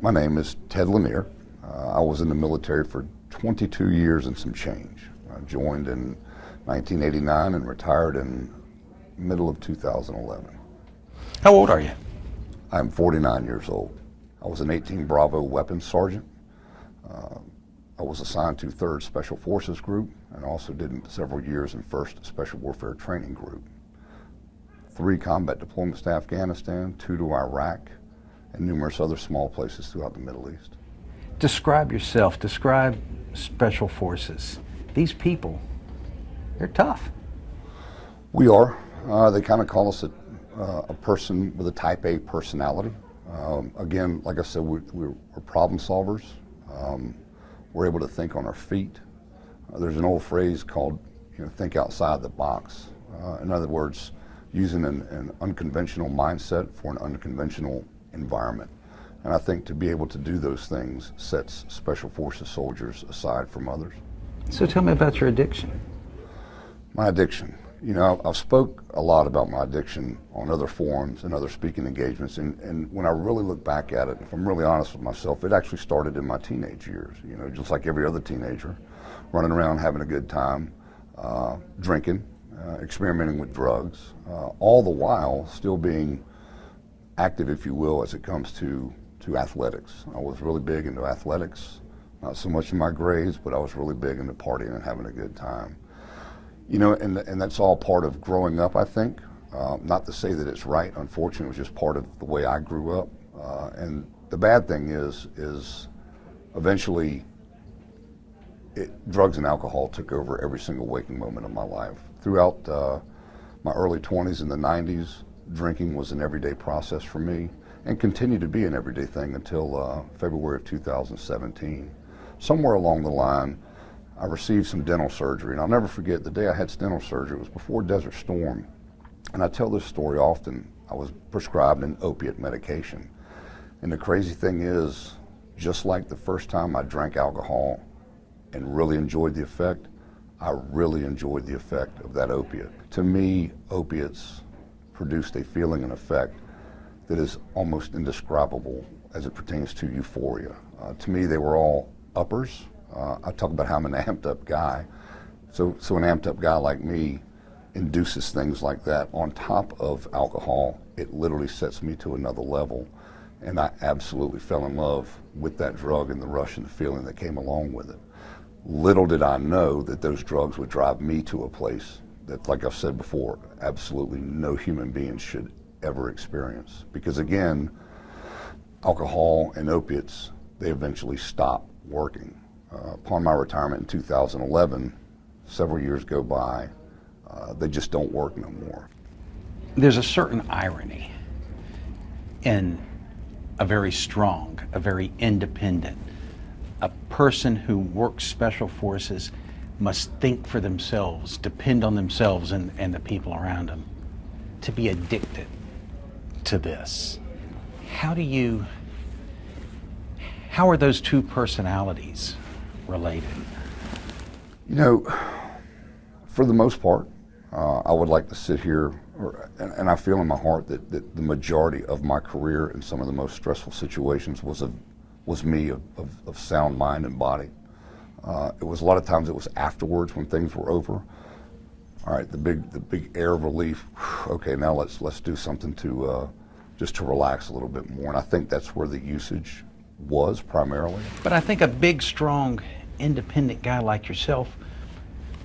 My name is Ted Lanier. I was in the military for 22 years and some change. I joined in 1989 and retired in middle of 2011. How old are you? I'm 49 years old. I was an 18 Bravo weapons sergeant. I was assigned to 3rd Special Forces Group and also did several years in 1st Special Warfare Training Group. 3 combat deployments to Afghanistan, 2 to Iraq, and numerous other small places throughout the Middle East. Describe yourself, describe Special Forces. These people, they're tough. We are. They kind of call us a person with a type A personality. Again, like I said, we're problem solvers. We're able to think on our feet. There's an old phrase called, think outside the box. In other words, using an unconventional mindset for an unconventional environment. And I think to be able to do those things sets Special Forces soldiers aside from others. So tell me about your addiction. My addiction. I've spoke a lot about my addiction on other forums and other speaking engagements, and when I really look back at it, if I'm really honest with myself, it actually started in my teenage years, just like every other teenager, running around having a good time, drinking, experimenting with drugs, all the while still being active, if you will, as it comes to athletics. I was really big into athletics, not so much in my grades, but I was really big into partying and having a good time. And that's all part of growing up, I think. Not to say that it's right, unfortunately, it was just part of the way I grew up. And the bad thing is eventually drugs and alcohol took over every single waking moment of my life. Throughout my early 20s and the 90s, drinking was an everyday process for me and continued to be an everyday thing until February of 2017. Somewhere along the line, I received some dental surgery, and I'll never forget the day I had dental surgery. It was before Desert Storm, and I tell this story often. I was prescribed an opiate medication, and the crazy thing is, just like the first time I drank alcohol and really enjoyed the effect, I really enjoyed the effect of that opiate. To me, opiates produced a feeling and effect that is almost indescribable as it pertains to euphoria. To me, they were all uppers. I talk about how I'm an amped up guy. So an amped up guy like me induces things like that. On top of alcohol, it literally sets me to another level. And I absolutely fell in love with that drug and the rush and the feeling that came along with it. Little did I know that those drugs would drive me to a place that, like I've said before, absolutely no human being should ever experience. Because again, alcohol and opiates, they eventually stop working. Upon my retirement in 2011, several years go by, they just don't work no more. There's a certain irony in a very strong, a very independent, a person who works Special Forces must think for themselves, depend on themselves and the people around them. To be addicted to this, how are those two personalities related? For the most part, I would like to sit here, and I feel in my heart that the majority of my career in some of the most stressful situations was me of sound mind and body. It was a lot of times it was afterwards when things were over. All right, the big air of relief. Okay, now let's do something to just to relax a little bit more. And I think that's where the usage was primarily. But I think a big, strong, independent guy like yourself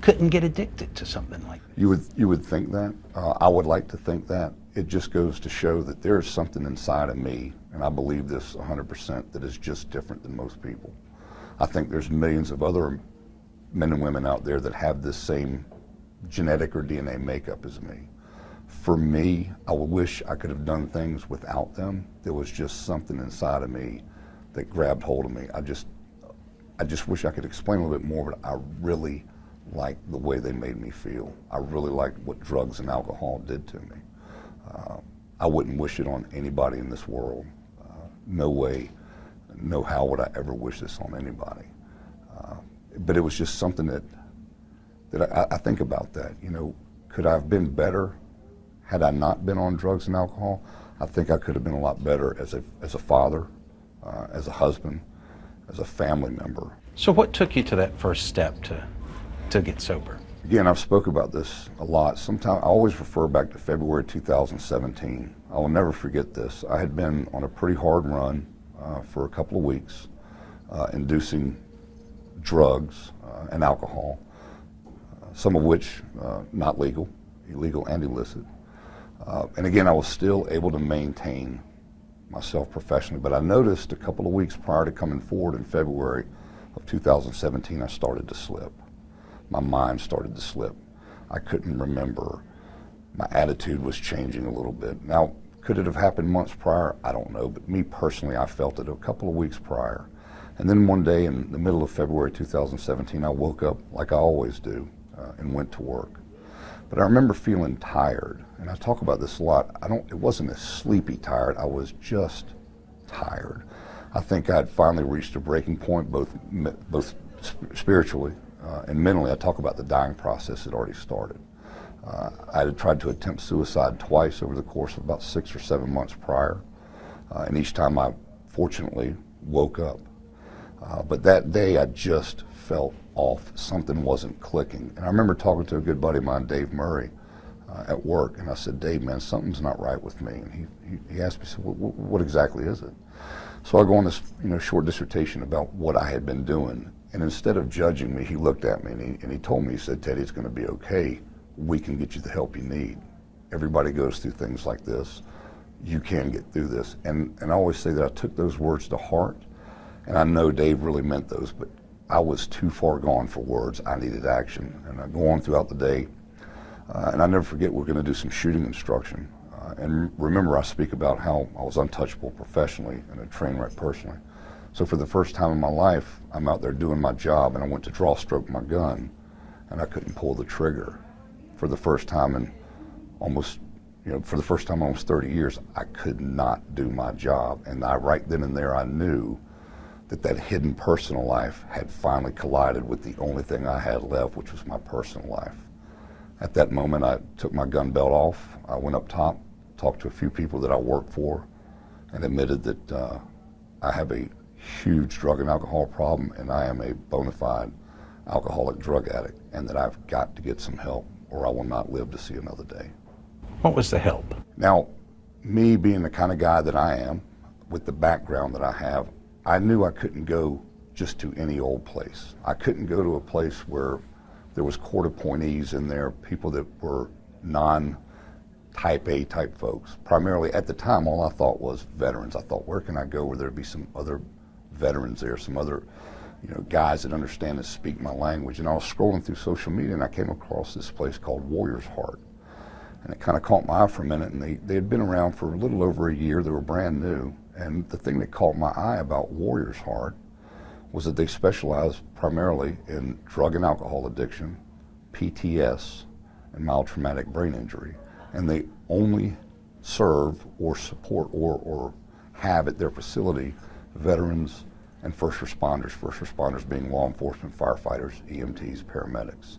couldn't get addicted to something like that. You would think that. I would like to think that. It just goes to show that there is something inside of me, and I believe this 100%, that is just different than most people. I think there's millions of other men and women out there that have this same genetic or DNA makeup as me. For me, I wish I could have done things without them. There was just something inside of me that grabbed hold of me. I just wish I could explain a little bit more, but I really liked the way they made me feel. I really liked what drugs and alcohol did to me. I wouldn't wish it on anybody in this world. No way, no how would I ever wish this on anybody. But it was just something that I think about that. Could I have been better had I not been on drugs and alcohol? I think I could have been a lot better as a father, as a husband, as a family member. So what took you to that first step to get sober? Again, I've spoken about this a lot. Sometimes I always refer back to February 2017. I will never forget this. I had been on a pretty hard run for a couple of weeks, inducing drugs and alcohol, some of which not legal, illegal and illicit. And again, I was still able to maintain myself professionally, but I noticed a couple of weeks prior to coming forward in February of 2017, I started to slip. My mind started to slip. I couldn't remember. My attitude was changing a little bit. Now, could it have happened months prior? I don't know, but me personally, I felt it a couple of weeks prior. And then one day in the middle of February 2017, I woke up like I always do and went to work. But I remember feeling tired, and I talk about this a lot. It wasn't a sleepy tired, I was just tired. I think I'd finally reached a breaking point, both spiritually and mentally. I talk about the dying process had already started. I had tried to attempt suicide twice over the course of about 6 or 7 months prior, and each time I fortunately woke up. But that day I just felt off. Something wasn't clicking. And I remember talking to a good buddy of mine, Dave Murray, at work, and I said, Dave, man, something's not right with me. And he asked me, so what exactly is it? So I go on this short dissertation about what I had been doing. And instead of judging me, he looked at me and he told me, he said, Teddy, it's going to be okay. We can get you the help you need. Everybody goes through things like this. You can get through this. And I always say that I took those words to heart. And I know Dave really meant those, but I was too far gone for words. I needed action. And I go on throughout the day. And I never forget, we're going to do some shooting instruction. And remember, I speak about how I was untouchable professionally and a train wreck personally. So for the first time in my life, I'm out there doing my job, and I went to draw stroke my gun, and I couldn't pull the trigger. For the first time in almost 30 years, I could not do my job. And right then and there, I knew that hidden personal life had finally collided with the only thing I had left, which was my personal life. At that moment, I took my gun belt off. I went up top, talked to a few people that I work for, and admitted that I have a huge drug and alcohol problem, and I am a bona fide alcoholic drug addict, and that I've got to get some help, or I will not live to see another day. What was the help? Now, me being the kind of guy that I am, with the background that I have, I knew I couldn't go just to any old place. I couldn't go to a place where there was court appointees in there, people that were non-type A type folks. Primarily at the time, all I thought was veterans. I thought, where can I go where there'd be some other veterans there, some other guys that understand and speak my language. And I was scrolling through social media, and I came across this place called Warrior's Heart. And it kind of caught my eye for a minute, and they had been around for a little over a year. They were brand new. And the thing that caught my eye about Warrior's Heart was that they specialize primarily in drug and alcohol addiction, PTS, and mild traumatic brain injury. And they only serve or support or have at their facility veterans and first responders being law enforcement, firefighters, EMTs, paramedics,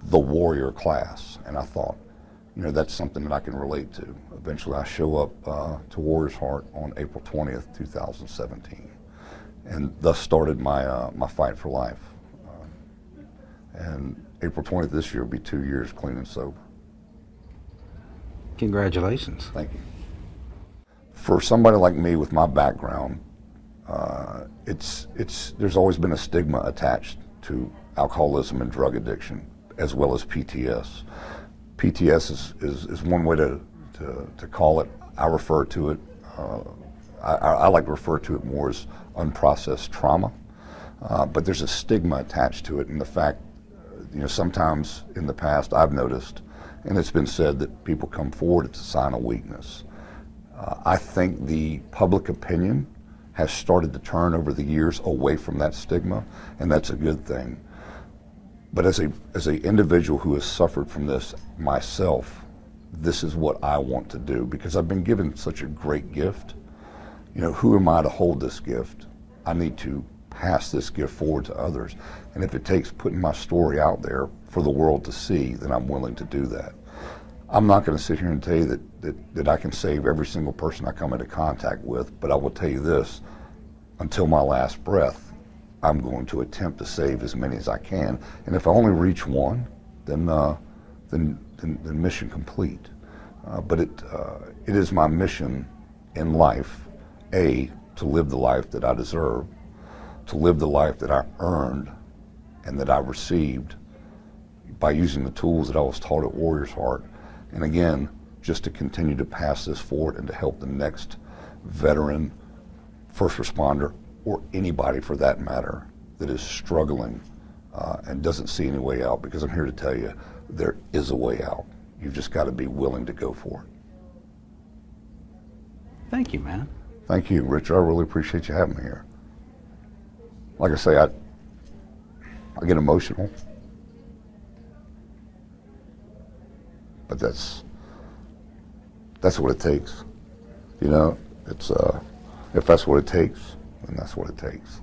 the warrior class. And I thought, that's something that I can relate to. Eventually I show up to Warrior's Heart on April 20th, 2017. And thus started my fight for life. And April 20th this year will be 2 years clean and sober. Congratulations. Thank you. For somebody like me with my background, there's always been a stigma attached to alcoholism and drug addiction, as well as PTS. PTS is one way to call it. I refer to it, I like to refer to it more as unprocessed trauma, but there's a stigma attached to it, and the fact, sometimes in the past I've noticed, and it's been said that people come forward, it's a sign of weakness. I think the public opinion has started to turn over the years away from that stigma, and that's a good thing. But as a individual who has suffered from this myself, this is what I want to do, because I've been given such a great gift. Who am I to hold this gift? I need to pass this gift forward to others. And if it takes putting my story out there for the world to see, then I'm willing to do that. I'm not going to sit here and tell you that I can save every single person I come into contact with, but I will tell you this, until my last breath, I'm going to attempt to save as many as I can. And if I only reach one, then mission complete. But it is my mission in life, A, to live the life that I deserve, to live the life that I earned and that I received by using the tools that I was taught at Warrior's Heart. And again, just to continue to pass this forward and to help the next veteran, first responder, or anybody for that matter that is struggling and doesn't see any way out, because I'm here to tell you there is a way out. You've just got to be willing to go for it. Thank you, man. Thank you, Richard. I really appreciate you having me here. Like I say, I get emotional, but that's what it takes. You know, it's if that's what it takes, then that's what it takes.